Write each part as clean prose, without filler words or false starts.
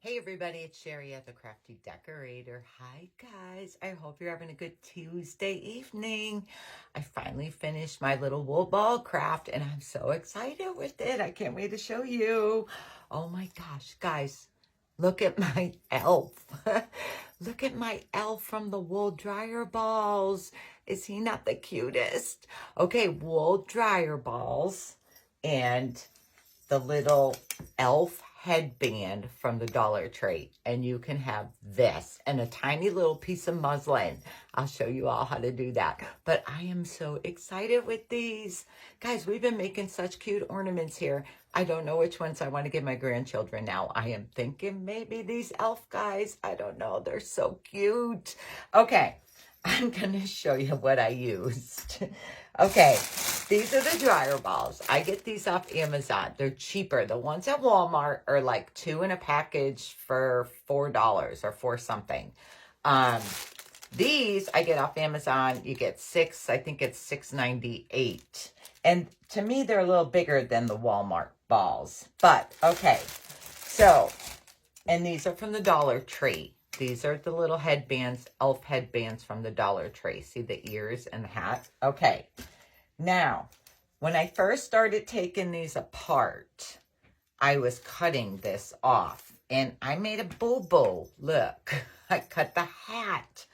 Hey everybody, it's Sherry at the Crafty Decorator. Hi guys, I hope you're having a good Tuesday evening. I finally finished my little wool ball craft and I'm so excited with it. I can't wait to show you. Oh my gosh, guys, look at my elf. Look at my elf from the wool dryer balls. Is he not the cutest? Okay, wool dryer balls and the little elf headband from the Dollar Tree, and you can have this and a tiny little piece of muslin. I'll show you all how to do that, but I am so excited with these. Guys, we've been making such cute ornaments here. I don't know which ones I want to give my grandchildren now. I am thinking maybe these elf guys. I don't know. They're so cute. Okay, I'm going to show you what I used. Okay, these are the dryer balls. I get these off Amazon. They're cheaper. The ones at Walmart are like 2 in a package for $4 or 4 something. These I get off Amazon. You get 6. I think it's $6.98. And to me, they're a little bigger than the Walmart balls. But, okay. So, and these are from the Dollar Tree. These are the little headbands, elf headbands from the Dollar Tree. See the ears and the hat? Okay. Now, when I first started taking these apart, I was cutting this off. And I made a boo-boo. Look, I cut the hat.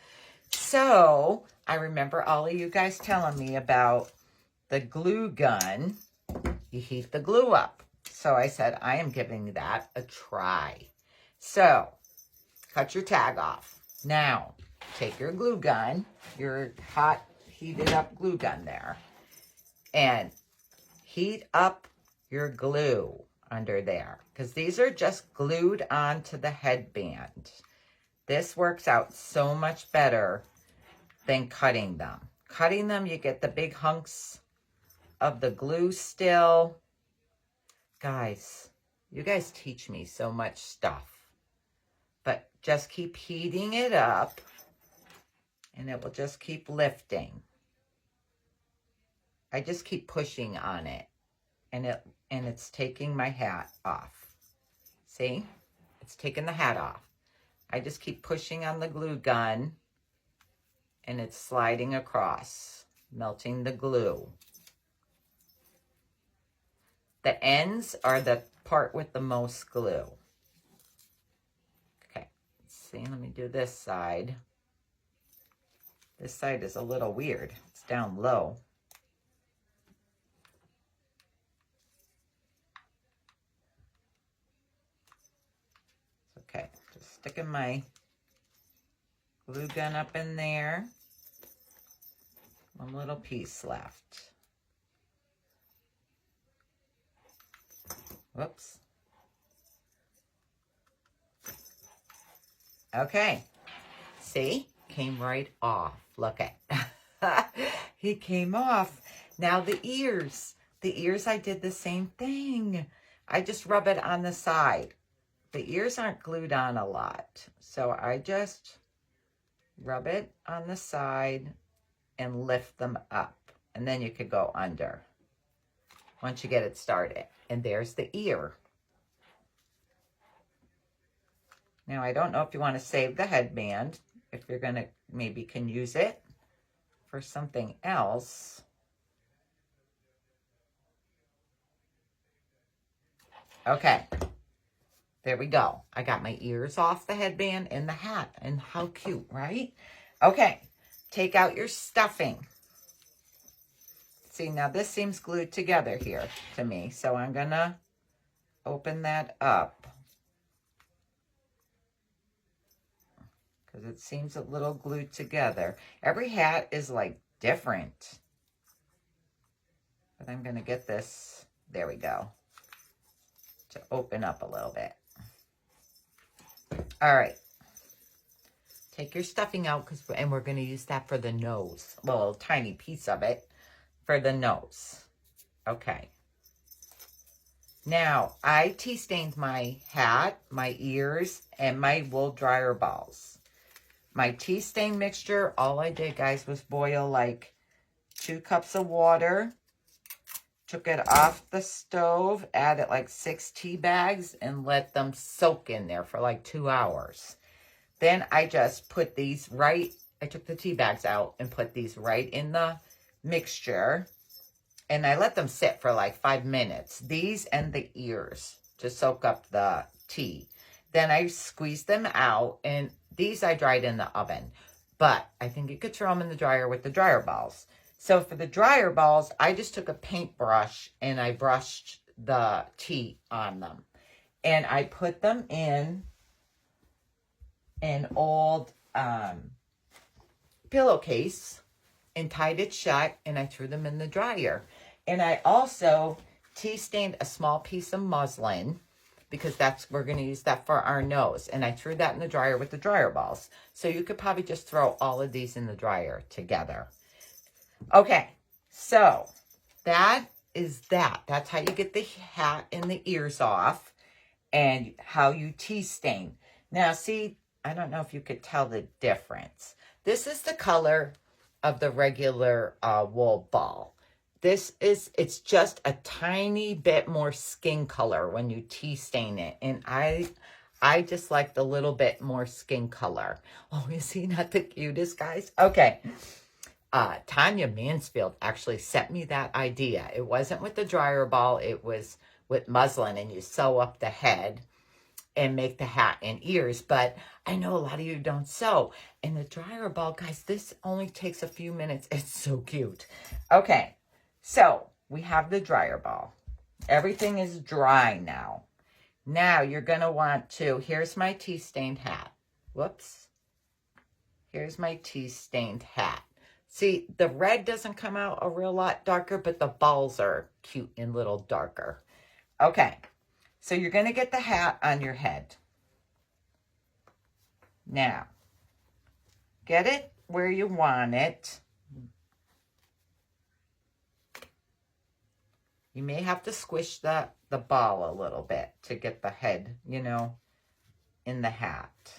So, I remember all of you guys telling me about the glue gun. You heat the glue up. So I said, I am giving that a try. So, cut your tag off. Now, take your glue gun, your hot, heated up glue gun there, and heat up your glue under there, because these are just glued onto the headband. This works out so much better than cutting them. Cutting them, you get the big hunks of the glue still. Guys, you guys teach me so much stuff. But just keep heating it up, and it will just keep lifting. I just keep pushing on it, and it's taking my hat off. See? It's taking the hat off. I just keep pushing on the glue gun, and it's sliding across, melting the glue. The ends are the part with the most glue. See, let me do this side. This side is a little weird. It's down low. Okay, just sticking my glue gun up in there. One little piece left. Whoops. Okay, see, came right off. Look at, he came off. Now the ears I did the same thing. I just rub it on the side. The ears aren't glued on a lot, so I just rub it on the side and lift them up, and then you could go under once you get it started. And there's the ear. Now, I don't know if you want to save the headband, if you're going to, maybe can use it for something else. Okay, there we go. I got my ears off the headband and the hat, and how cute, right? Okay, take out your stuffing. See, now this seems glued together here to me, so I'm going to open that up, because it seems a little glued together. Every hat is like different. But I'm going to get this, there we go, to open up a little bit. All right. Take your stuffing out, and we're going to use that for the nose. Well, a tiny piece of it for the nose. Okay. Now, I tea stained my hat, my ears, and my wool dryer balls. My tea stain mixture, all I did, guys, was boil like 2 cups of water, took it off the stove, added like 6 tea bags, and let them soak in there for like 2 hours. Then I just put these I took the tea bags out and put these right in the mixture. And I let them sit for like 5 minutes. These and the ears to soak up the tea. Then I squeezed them out, and these I dried in the oven. But I think you could throw them in the dryer with the dryer balls. So for the dryer balls, I just took a paintbrush and I brushed the tea on them. And I put them in an old pillowcase and tied it shut, and I threw them in the dryer. And I also tea stained a small piece of muslin, because we're going to use that for our nose. And I threw that in the dryer with the dryer balls. So you could probably just throw all of these in the dryer together. Okay, so that is that. That's how you get the hat and the ears off, and how you tea stain. Now, see, I don't know if you could tell the difference. This is the color of the regular wool ball. It's just a tiny bit more skin color when you tea stain it. And I just like the little bit more skin color. Oh, is he not the cutest, guys? Okay. Tanya Mansfield actually sent me that idea. It wasn't with the dryer ball. It was with muslin, and you sew up the head and make the hat and ears. But I know a lot of you don't sew. And the dryer ball, guys, this only takes a few minutes. It's so cute. Okay, so we have the dryer ball. Everything is dry now. Now you're going to want to, here's my tea stained hat. Whoops. Here's my tea stained hat. See, the red doesn't come out a real lot darker, but the balls are cute and a little darker. Okay. So you're going to get the hat on your head. Now, get it where you want it. You may have to squish the ball a little bit to get the head, in the hat.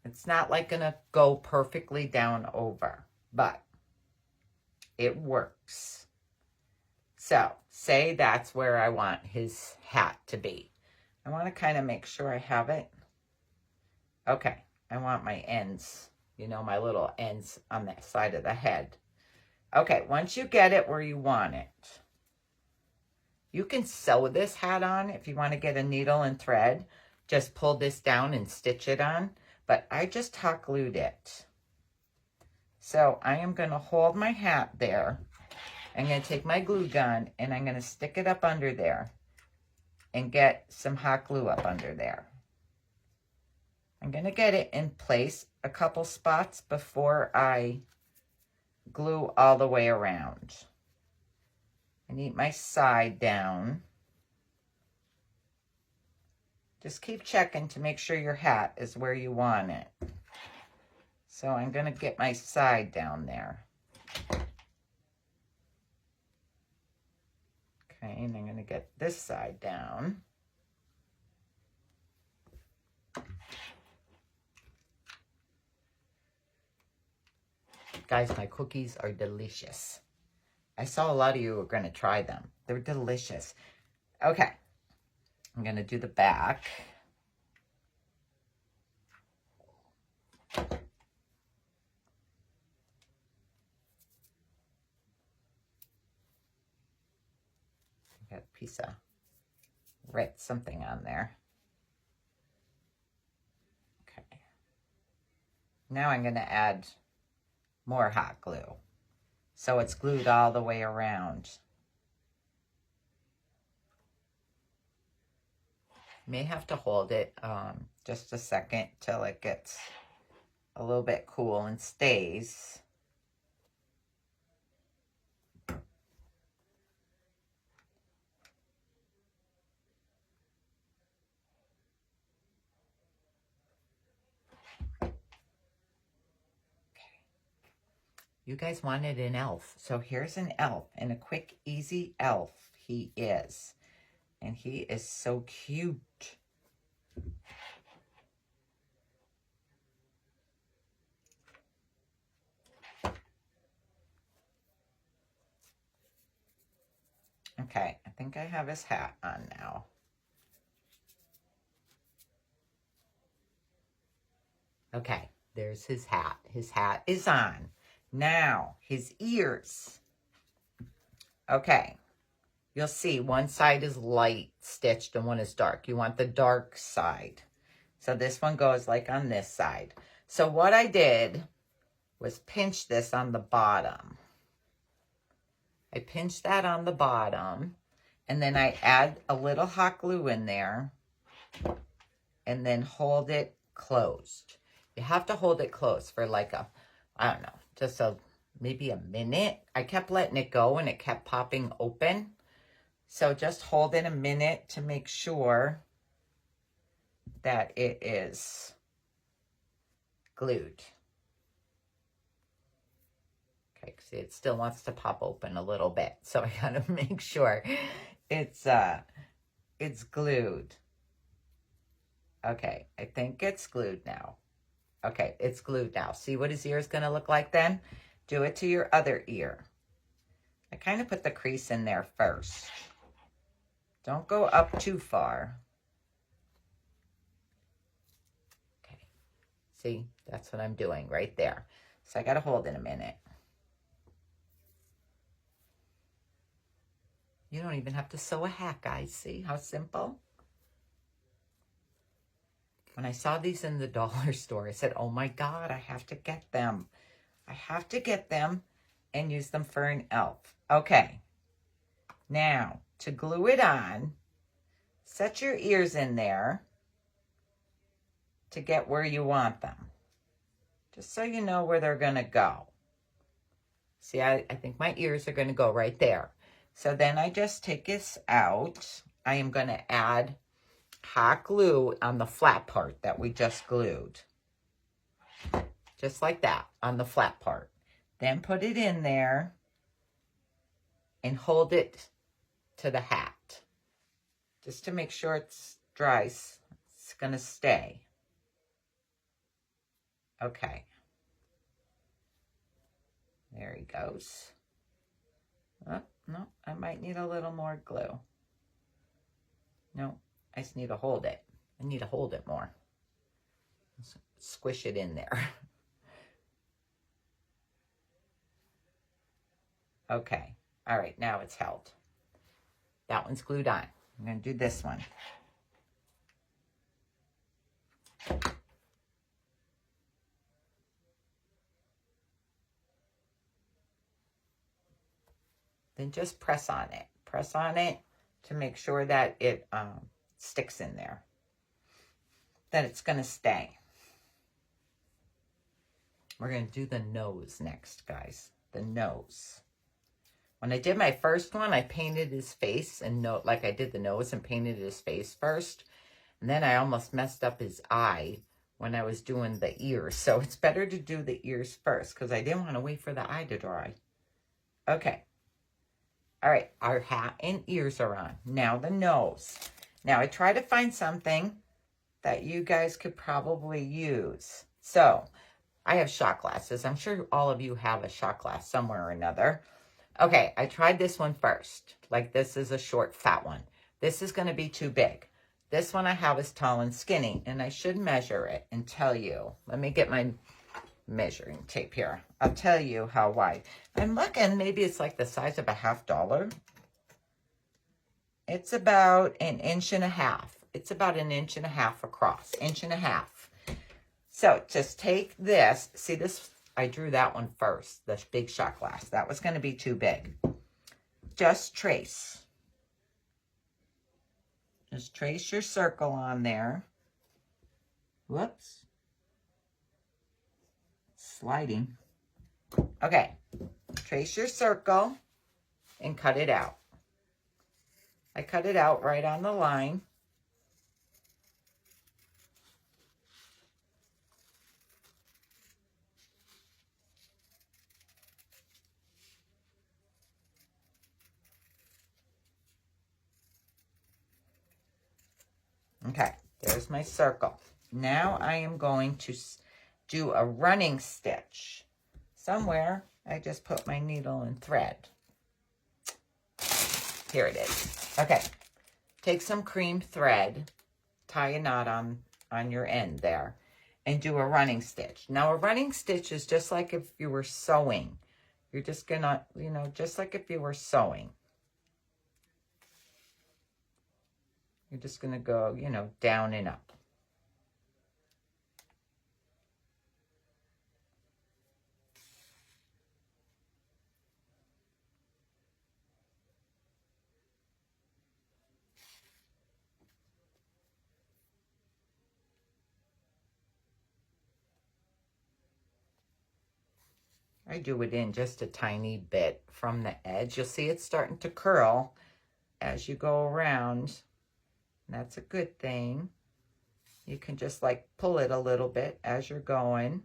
It's not like going to go perfectly down over, but it works. So, say that's where I want his hat to be. I want to kind of make sure I have it. Okay, I want my ends, my little ends on that side of the head. Okay, once you get it where you want it, you can sew this hat on if you want to get a needle and thread. Just pull this down and stitch it on. But I just hot glued it. So I am going to hold my hat there. I'm going to take my glue gun and I'm going to stick it up under there and get some hot glue up under there. I'm going to get it in place a couple spots before I glue all the way around. I need my side down. Just keep checking to make sure your hat is where you want it. So I'm going to get my side down there. Okay, and I'm going to get this side down. Guys, my cookies are delicious. I saw a lot of you are going to try them. They're delicious. Okay. I'm going to do the back. Got a piece of red something on there. Okay. Now I'm going to add more hot glue. So it's glued all the way around. May have to hold it just a second till it gets a little bit cool and stays. You guys wanted an elf. So here's an elf, and a quick, easy elf he is. And he is so cute. Okay, I think I have his hat on now. Okay, there's his hat. His hat is on. Now, his ears. Okay, you'll see one side is light stitched and one is dark. You want the dark side. So this one goes like on this side. So what I did was pinch this on the bottom. I pinched that on the bottom, and then I add a little hot glue in there, and then hold it closed. You have to hold it closed for like a, I don't know, just maybe a minute. I kept letting it go and it kept popping open. So just hold it a minute to make sure that it is glued. Okay, see, it still wants to pop open a little bit. So I gotta make sure it's glued. Okay, I think it's glued now. Okay, it's glued now. See what his ear is going to look like then? Do it to your other ear. I kind of put the crease in there first. Don't go up too far. Okay, see, that's what I'm doing right there. So I got to hold it a minute. You don't even have to sew a hat, guys. See how simple? When I saw these in the dollar store, I said, oh my God, I have to get them. I have to get them and use them for an elf. Okay. Now, to glue it on, set your ears in there to get where you want them. Just so you know where they're going to go. See, I think my ears are going to go right there. So then I just take this out. I am going to add hot glue on the flat part that we just glued. Just like that on the flat part. Then put it in there and hold it to the hat. Just to make sure it's dry. It's going to stay. Okay. There he goes. Oh, no, I might need a little more glue. No. I just need to hold it. I need to hold it more. Squish it in there. Okay. All right, now it's held. That one's glued on. I'm going to do this one. Then just press on it. Press on it to make sure that it sticks in there, that it's going to stay. We're going to do the nose next, guys. The nose. When I did my first one, I painted his face, and like I did the nose and painted his face first. And then I almost messed up his eye when I was doing the ears. So it's better to do the ears first because I didn't want to wait for the eye to dry. Okay. All right, our hat and ears are on. Now the nose. Now I try to find something that you guys could probably use. So I have shot glasses. I'm sure all of you have a shot glass somewhere or another. Okay, I tried this one first. Like this is a short, fat one. This is going to be too big. This one I have is tall and skinny, and I should measure it and tell you. Let me get my measuring tape here. I'll tell you how wide. I'm looking, maybe it's like the size of a $50. It's about 1.5 inches. It's about 1.5 inches across, 1.5 inches. So just take this. See this? I drew that one first, the big shot glass. That was going to be too big. Just trace. Just trace your circle on there. Whoops. Sliding. Okay. Trace your circle and cut it out. I cut it out right on the line. Okay, there's my circle. Now I am going to do a running stitch. Somewhere I just put my needle and thread. Here it is. Okay. Take some cream thread, tie a knot on your end there, and do a running stitch. Now, a running stitch is just like if you were sewing. You're just gonna, you know, just like if you were sewing. You're just gonna go, you know, down and up. I do it in just a tiny bit from the edge. You'll see it's starting to curl as you go around. That's a good thing. You can just like pull it a little bit as you're going.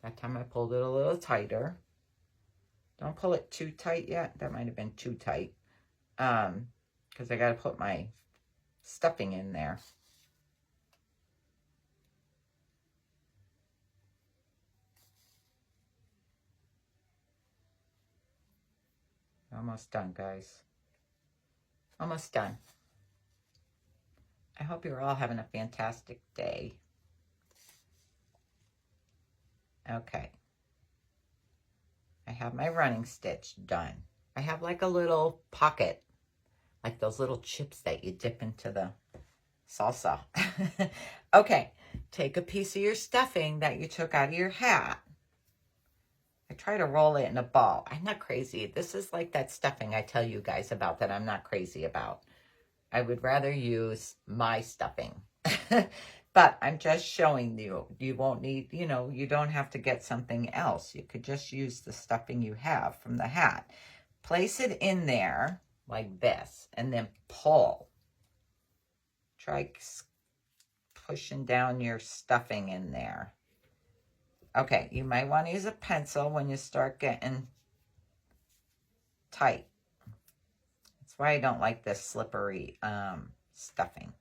That time I pulled it a little tighter. Don't pull it too tight yet. That might have been too tight. Because I got to put my stuffing in there. Almost done, guys. Almost done. I hope you're all having a fantastic day. Okay. I have my running stitch done. I have like a little pocket, like those little chips that you dip into the salsa. Okay, take a piece of your stuffing that you took out of your hat. I try to roll it in a ball. I'm not crazy. This is like that stuffing I tell you guys about that I'm not crazy about. I would rather use my stuffing. But I'm just showing you, you won't need, you know, you don't have to get something else. You could just use the stuffing you have from the hat. Place it in there like this and then pull. Try pushing down your stuffing in there. Okay, you might want to use a pencil when you start getting tight. That's why I don't like this slippery stuffing.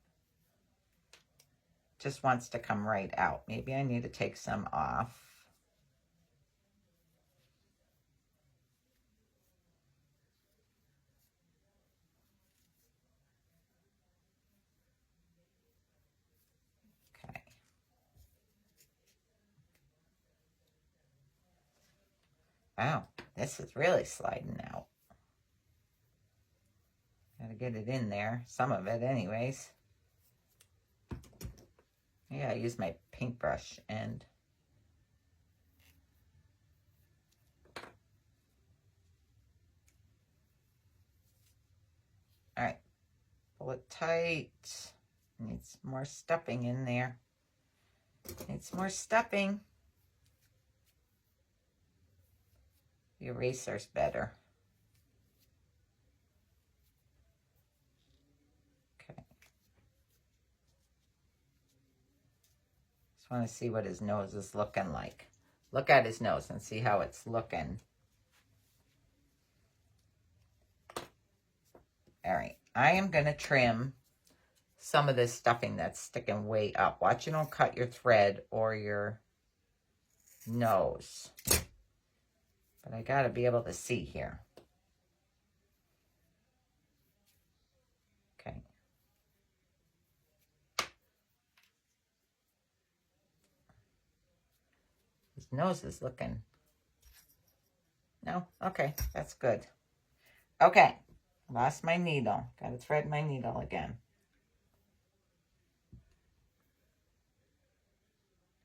Just wants to come right out. Maybe I need to take some off. Okay. Wow, this is really sliding out. Gotta get it in there. Some of it anyways. Yeah, I use my paintbrush and all right, pull it tight. Needs more stuffing in there. Needs more stuffing. The eraser's better. Okay. Just want to see what his nose is looking like. Look at his nose and see how it's looking. All right, I am going to trim some of this stuffing that's sticking way up. Watch you don't cut your thread or your nose. But I got to be able to see here. Okay. His nose is looking. No? Okay, that's good. Okay, lost my needle. Got to thread my needle again.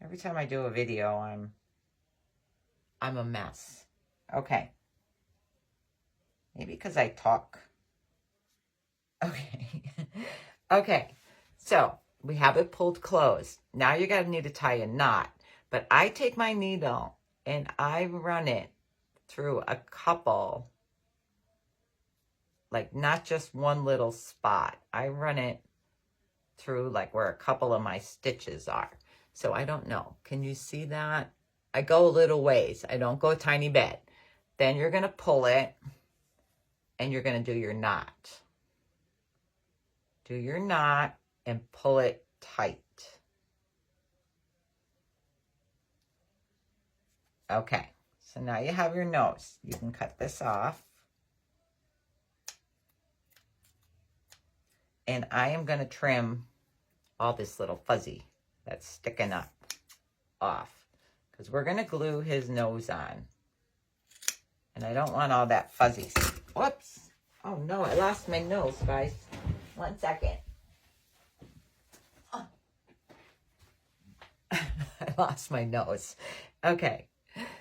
Every time I do a video, I'm a mess. Okay. Maybe because I talk. Okay. Okay. So we have it pulled closed. Now you're going to need to tie a knot. But I take my needle and I run it through a couple, like not just one little spot. I run it through like where a couple of my stitches are. So I don't know. Can you see that? I go a little ways. I don't go a tiny bit. Then you're going to pull it and you're going to do your knot. Do your knot and pull it tight. Okay, so now you have your nose. You can cut this off. And I am going to trim all this little fuzzy that's sticking up off, because we're going to glue his nose on. And I don't want all that fuzzy. Whoops. Oh no, I lost my nose, guys. 1 second. Oh. I lost my nose. Okay,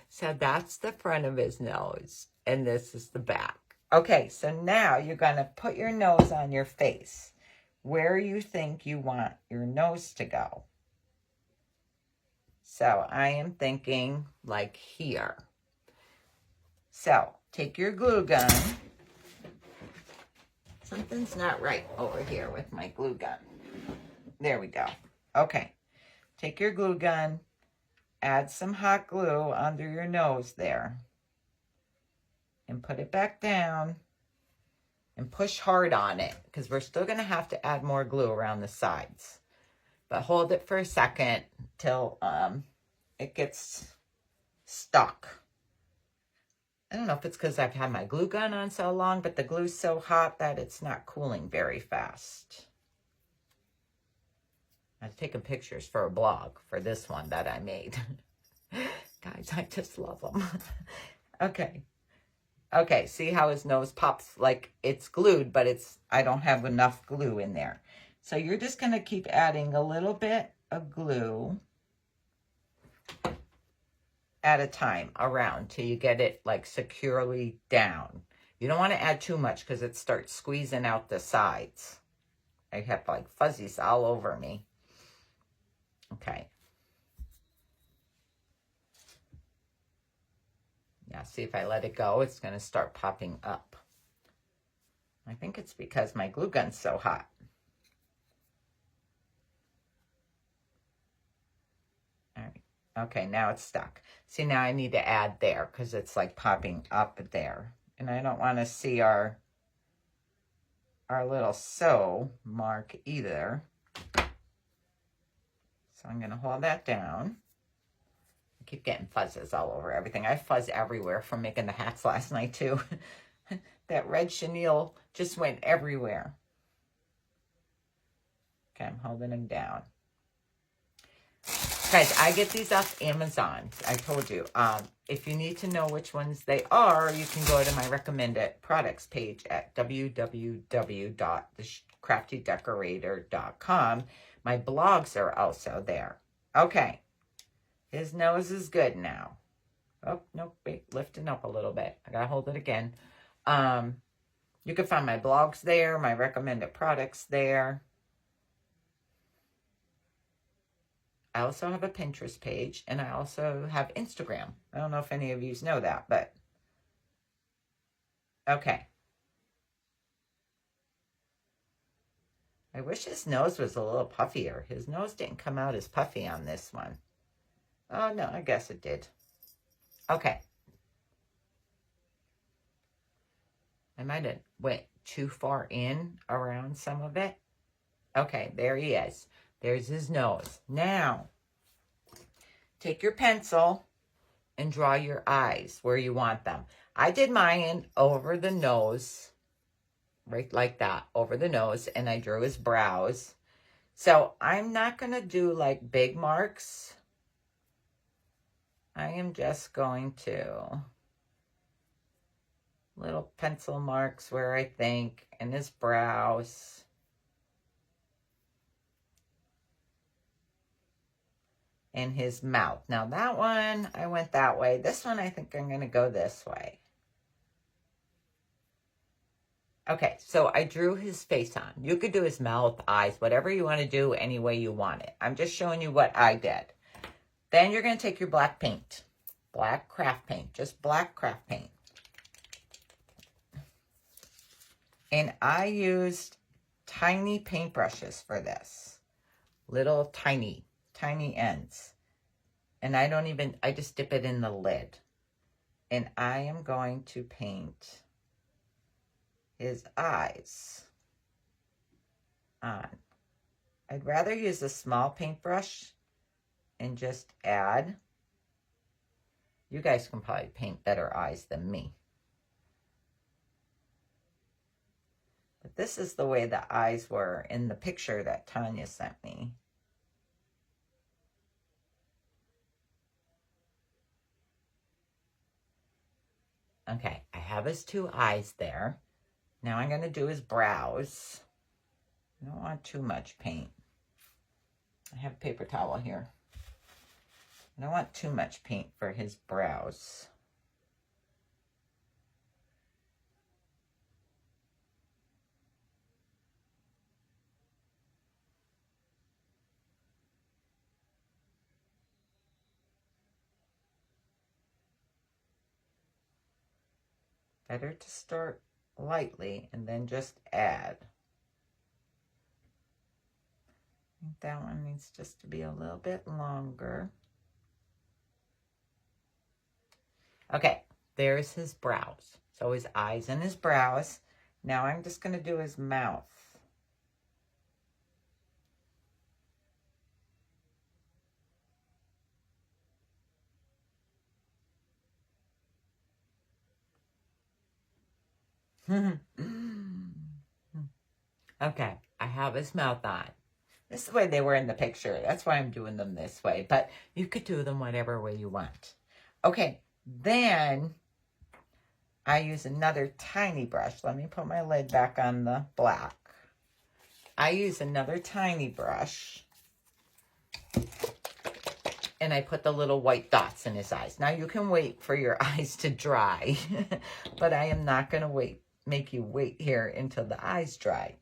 so that's the front of his nose, and this is the back. Okay, so now you're going to put your nose on your face where you think you want your nose to go. So I am thinking like here. So take your glue gun. Something's not right over here with my glue gun. There we go. Okay, take your glue gun, add some hot glue under your nose there, and put it back down. And push hard on it, because we're still going to have to add more glue around the sides. But hold it for a second till it gets stuck. I don't know if it's because I've had my glue gun on so long, but the glue's so hot that it's not cooling very fast. I've taken pictures for a blog for this one that I made. Guys, I just love them. Okay. Okay, see how his nose pops like it's glued, but I don't have enough glue in there. So you're just going to keep adding a little bit of glue at a time around till you get it like securely down. You don't want to add too much because it starts squeezing out the sides. I have like fuzzies all over me. Okay. Now, see if I let it go, it's going to start popping up. I think it's because my glue gun's so hot. All right. Okay, now it's stuck. See, now I need to add there because it's like popping up there. And I don't want to see our little sew mark either. So I'm going to hold that down. Keep getting fuzzes all over everything. I fuzz everywhere from making the hats last night too. That red chenille just went everywhere. Okay, I'm holding them down. Guys, I get these off Amazon. I told you. If you need to know which ones they are, you can go to my recommended products page at www.thecraftydecorator.com. My blogs are also there. Okay. His nose is good now. Oh, nope, wait, lifting up a little bit. I gotta hold it again. You can find my blogs there, my recommended products there. I also have a Pinterest page, and I also have Instagram. I don't know if any of you know that, but okay. I wish his nose was a little puffier. His nose didn't come out as puffy on this one. Oh, no, I guess it did. Okay. I might have went too far in around some of it. Okay, there he is. There's his nose. Now, take your pencil and draw your eyes where you want them. I did mine over the nose, right like that, over the nose, and I drew his brows. So I'm not going to do like big marks. I am just going to little pencil marks where I think, and his brows. And his mouth. Now that one, I went that way. This one, I think I'm going to go this way. Okay, so I drew his face on. You could do his mouth, eyes, whatever you want to do any way you want it. I'm just showing you what I did. Then you're going to take your black paint. Black craft paint. Just black craft paint. And I used tiny paintbrushes for this. Little tiny ends. And I just dip it in the lid. And I am going to paint his eyes on. I'd rather use a small paintbrush and just add. You guys can probably paint better eyes than me. But this is the way the eyes were in the picture that Tanya sent me. Okay, I have his two eyes there. Now I'm going to do his brows. I don't want too much paint. I have a paper towel here. I don't want too much paint for his brows. Better to start lightly and then just add. I think that one needs just to be a little bit longer. Okay, there's his brows. So his eyes and his brows. Now I'm just going to do his mouth. Okay, I have his mouth on. This is the way they were in the picture. That's why I'm doing them this way. But you could do them whatever way you want. Okay, then I use another tiny brush. Let me put my lid back on the black. I use another tiny brush. And I put the little white dots in his eyes. Now you can wait for your eyes to dry. But I am not going to make you wait here until the eyes dry.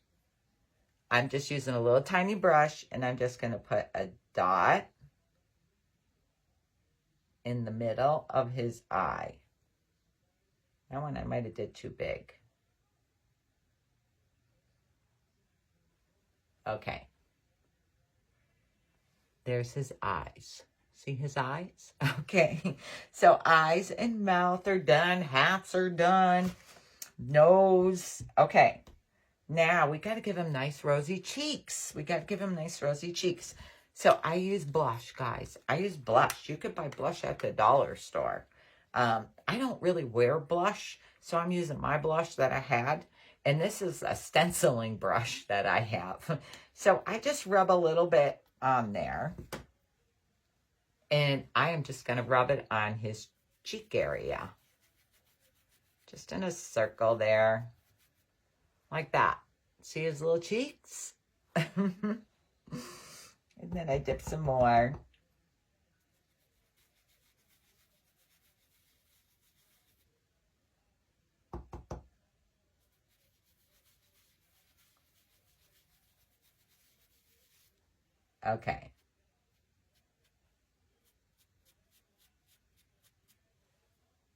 I'm just using a little tiny brush, and I'm just going to put a dot in the middle of his eye. That one I might have did too big. Okay. There's his eyes. See his eyes? Okay. So eyes and mouth are done. Hats are done. Nose. Okay. Now, we got to give him nice rosy cheeks. We got to give him nice rosy cheeks. So, I use blush, guys. I use blush. You could buy blush at the dollar store. I don't really wear blush, so I'm using my blush that I had. And this is a stenciling brush that I have. So, I just rub a little bit on there. And I am just going to rub it on his cheek area. Just in a circle there. Like that. See his little cheeks? And then I dip some more. Okay.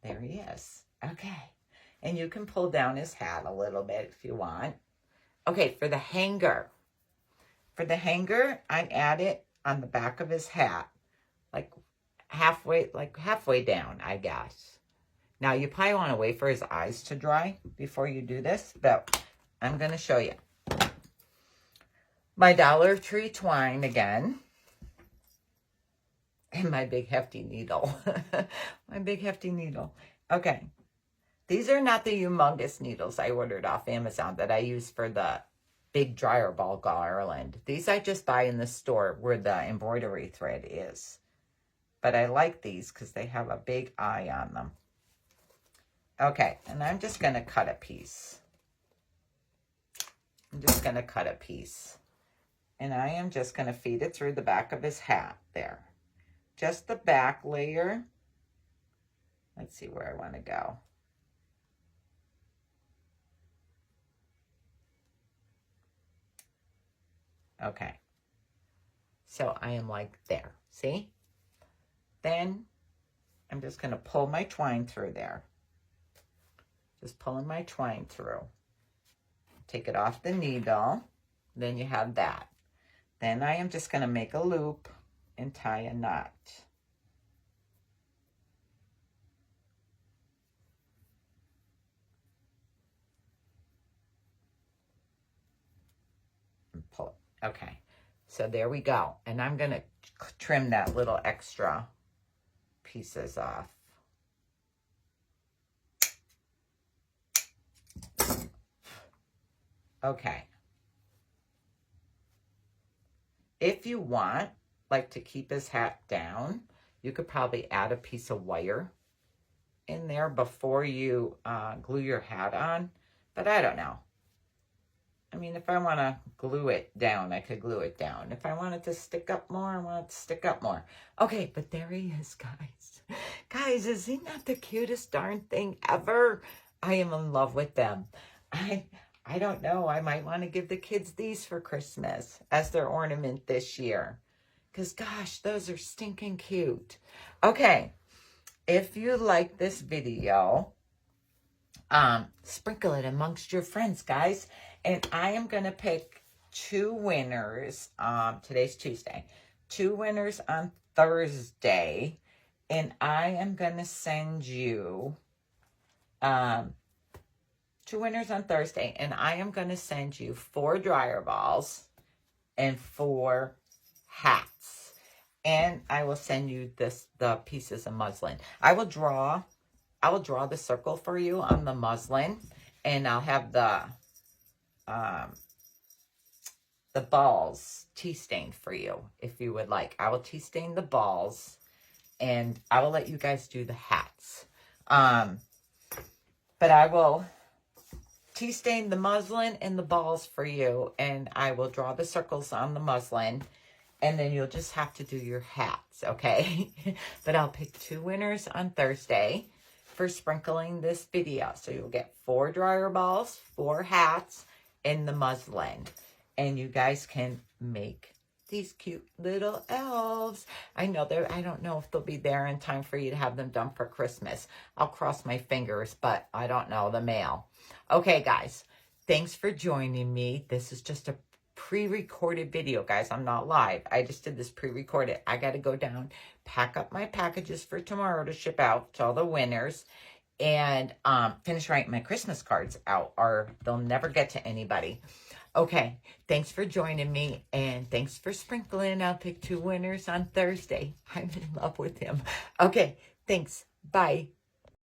There he is. Okay. And you can pull down his hat a little bit if you want. Okay, for the hanger. For the hanger, I add it on the back of his hat. Like halfway down, I guess. Now, you probably want to wait for his eyes to dry before you do this, but I'm going to show you. My Dollar Tree twine again. And my big hefty needle. My big hefty needle. Okay. These are not the humongous needles I ordered off Amazon that I use for the big dryer ball garland. These I just buy in the store where the embroidery thread is. But I like these because they have a big eye on them. Okay, and I'm just going to cut a piece. I'm just going to cut a piece. And I am just going to feed it through the back of his hat there. Just the back layer. Let's see where I want to go. Okay. So I am like there. See? Then I'm just going to pull my twine through there. Just pulling my twine through. Take it off the needle. Then you have that. Then I am just going to make a loop and tie a knot. And pull it. Okay. So there we go. And I'm going to trim that little extra pieces off. Okay. If you want, like, to keep his hat down, you could probably add a piece of wire in there before you glue your hat on. But I don't know. I mean, if I want to glue it down, I could glue it down. If I want it to stick up more, I want it to stick up more. Okay, but there he is, guys. Guys, is he not the cutest darn thing ever? I am in love with them. I don't know. I might want to give the kids these for Christmas as their ornament this year. Because, gosh, those are stinking cute. Okay, if you like this video, sprinkle it amongst your friends, guys. And I am going to pick 2 winners. Today's Tuesday. 2 winners on Thursday. And I am going to send you 2 winners on Thursday. And I am going to send you 4 dryer balls and 4 hats. And I will send you the pieces of muslin. I will draw the circle for you on the muslin. And I'll have the balls tea stained for you if you would like. I will tea stain the balls and I will let you guys do the hats. But I will tea stain the muslin and the balls for you, and I will draw the circles on the muslin, and then you'll just have to do your hats, okay? But I'll pick 2 winners on Thursday for sprinkling this video. So you'll get 4 dryer balls, 4 hats, and the muslin. And you guys can make these cute little elves. I don't know if they'll be there in time for you to have them done for Christmas. I'll cross my fingers, but I don't know, the mail. Okay, guys, thanks for joining me. This is just a pre-recorded video, guys. I'm not live. I just did this pre-recorded. I got to go down, pack up my packages for tomorrow to ship out to all the winners, and finish writing my Christmas cards out, or they'll never get to anybody. Okay, thanks for joining me, and thanks for sprinkling. I'll pick 2 winners on Thursday. I'm in love with him. Okay, thanks. Bye.